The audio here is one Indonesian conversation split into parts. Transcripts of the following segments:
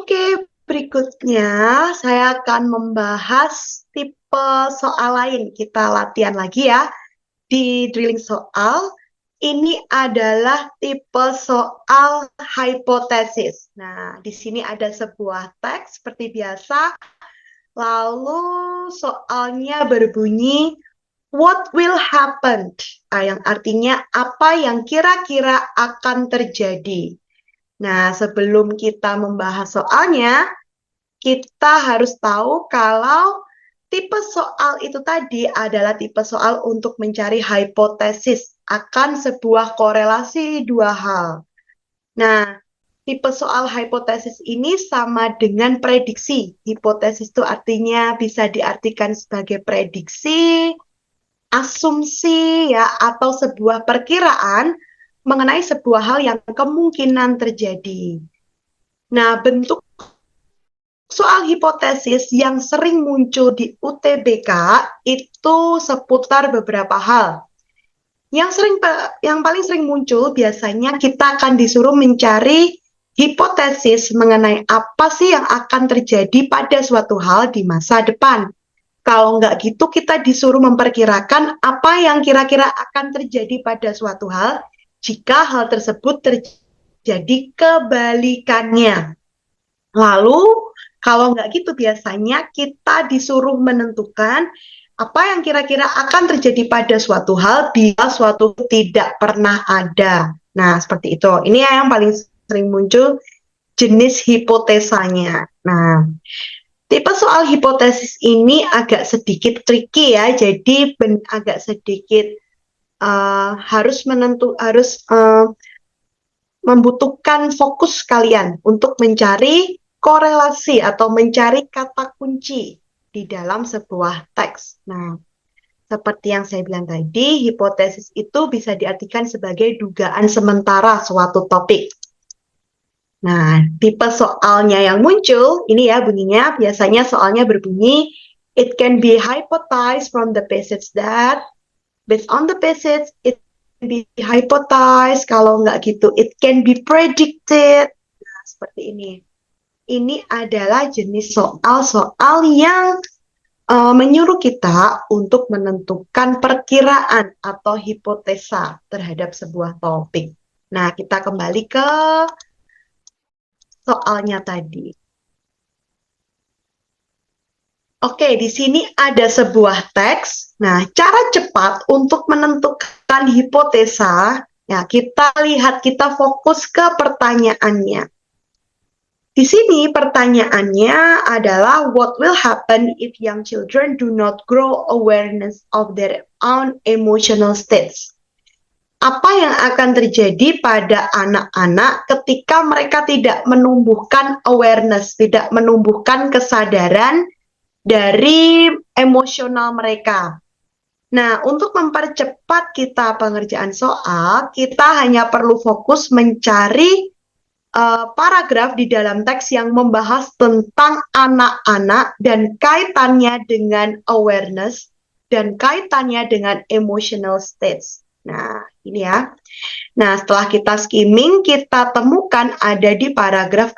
Oke, berikutnya saya akan membahas tipe soal lain. Kita latihan lagi ya di drilling soal. Ini adalah tipe soal hipotesis. Nah, di sini ada sebuah teks seperti biasa. Lalu soalnya berbunyi what will happen? Yang artinya apa yang kira-kira akan terjadi. Nah, sebelum kita membahas soalnya, kita harus tahu kalau tipe soal itu tadi adalah tipe soal untuk mencari hipotesis akan sebuah korelasi dua hal. Nah, tipe soal hipotesis ini sama dengan prediksi. Hipotesis itu artinya bisa diartikan sebagai prediksi, asumsi ya, atau sebuah perkiraan mengenai sebuah hal yang kemungkinan terjadi. Nah, bentuk soal hipotesis yang sering muncul di UTBK itu seputar beberapa hal. Yang paling sering muncul biasanya kita akan disuruh mencari hipotesis mengenai apa sih yang akan terjadi pada suatu hal di masa depan. Kalau nggak gitu kita disuruh memperkirakan apa yang kira-kira akan terjadi pada suatu hal jika hal tersebut terjadi kebalikannya. Lalu, kalau nggak gitu biasanya kita disuruh menentukan apa yang kira-kira akan terjadi pada suatu hal bila suatu tidak pernah ada. Nah, seperti itu. Ini yang paling sering muncul jenis hipotesanya. Nah, tipe soal hipotesis ini agak sedikit tricky ya, jadi agak sedikit harus membutuhkan fokus kalian untuk mencari korelasi atau mencari kata kunci di dalam sebuah teks. Nah, seperti yang saya bilang tadi, hipotesis itu bisa diartikan sebagai dugaan sementara suatu topik. Nah, tipe soalnya yang muncul, ini ya bunyinya, biasanya soalnya berbunyi, it can be hypothesized from the passage that, based on the passage, it can be hypothesized, kalau nggak gitu, it can be predicted. Nah, seperti ini. Ini adalah jenis soal-soal yang menyuruh kita untuk menentukan perkiraan atau hipotesa terhadap sebuah topik. Nah, kita kembali ke soalnya tadi. Oke, di sini ada sebuah teks. Nah, cara cepat untuk menentukan hipotesa, ya kita lihat, kita fokus ke pertanyaannya. Di sini pertanyaannya adalah what will happen if young children do not grow awareness of their own emotional states? Apa yang akan terjadi pada anak-anak ketika mereka tidak menumbuhkan awareness, tidak menumbuhkan kesadaran dari emosional mereka? Nah, untuk mempercepat kita pengerjaan soal, kita hanya perlu fokus mencari paragraf di dalam teks yang membahas tentang anak-anak dan kaitannya dengan awareness dan kaitannya dengan emotional states. Nah, ini ya. Nah, setelah kita skimming, kita temukan ada di paragraf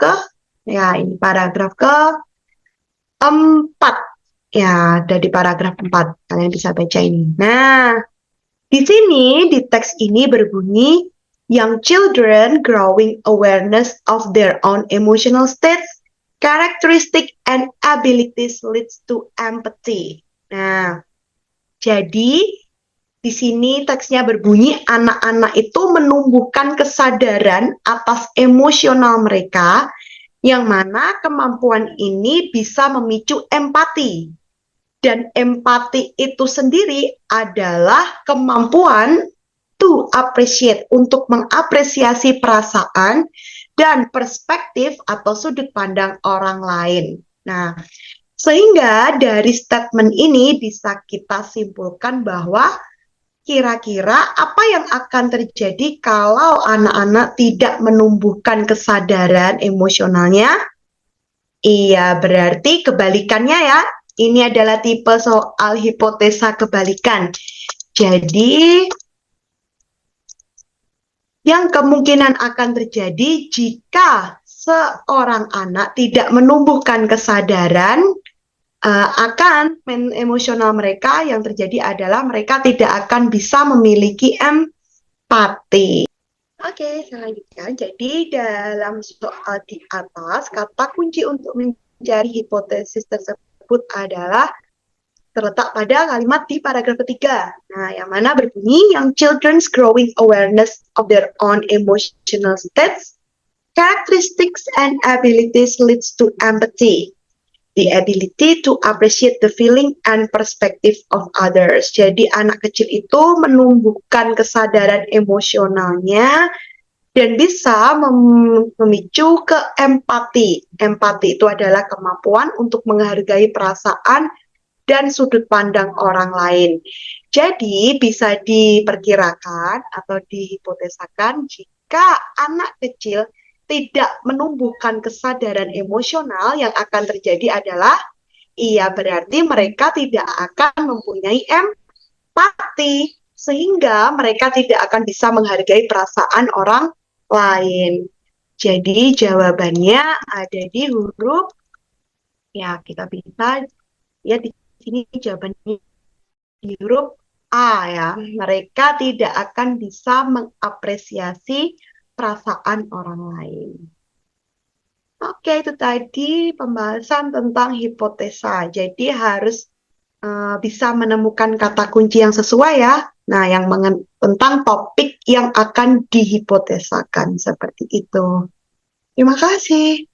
ini paragraf ke-4. Ya, ada di paragraf 4. Kalian bisa baca ini. Nah, di sini, di teks ini berbunyi, young children growing awareness of their own emotional states, characteristic and abilities leads to empathy. Nah, jadi di sini teksnya berbunyi anak-anak itu menumbuhkan kesadaran atas emosional mereka, yang mana kemampuan ini bisa memicu empati. Dan empati itu sendiri adalah kemampuan to appreciate, untuk mengapresiasi perasaan dan perspektif atau sudut pandang orang lain. Nah, sehingga dari statement ini bisa kita simpulkan bahwa kira-kira apa yang akan terjadi kalau anak-anak tidak menumbuhkan kesadaran emosionalnya? Iya, berarti kebalikannya ya. Ini adalah tipe soal hipotesa kebalikan. Jadi, yang kemungkinan akan terjadi jika seorang anak tidak menumbuhkan kesadaran akan emosional mereka, yang terjadi adalah mereka tidak akan bisa memiliki empati. Oke, selanjutnya. Jadi dalam soal di atas, kata kunci untuk mencari hipotesis tersebut adalah terletak pada kalimat di paragraf ketiga. Nah, yang mana berbunyi, yang children's growing awareness of their own emotional states, characteristics, and abilities leads to empathy. The ability to appreciate the feeling and perspective of others. Jadi anak kecil itu menumbuhkan kesadaran emosionalnya dan bisa memicu ke empati. Empati itu adalah kemampuan untuk menghargai perasaan dan sudut pandang orang lain. Jadi bisa diperkirakan atau dihipotesakan jika anak kecil tidak menumbuhkan kesadaran emosional, yang akan terjadi adalah berarti mereka tidak akan mempunyai empati, sehingga mereka tidak akan bisa menghargai perasaan orang lain. Jadi jawabannya ada di huruf, kita bisa lihat di sini jawabannya di huruf A ya. Mereka tidak akan bisa mengapresiasi perasaan orang lain. Oke, itu tadi pembahasan tentang hipotesa. Jadi harus bisa menemukan kata kunci yang sesuai ya. Nah, yang tentang topik yang akan dihipotesakan seperti itu. Terima kasih.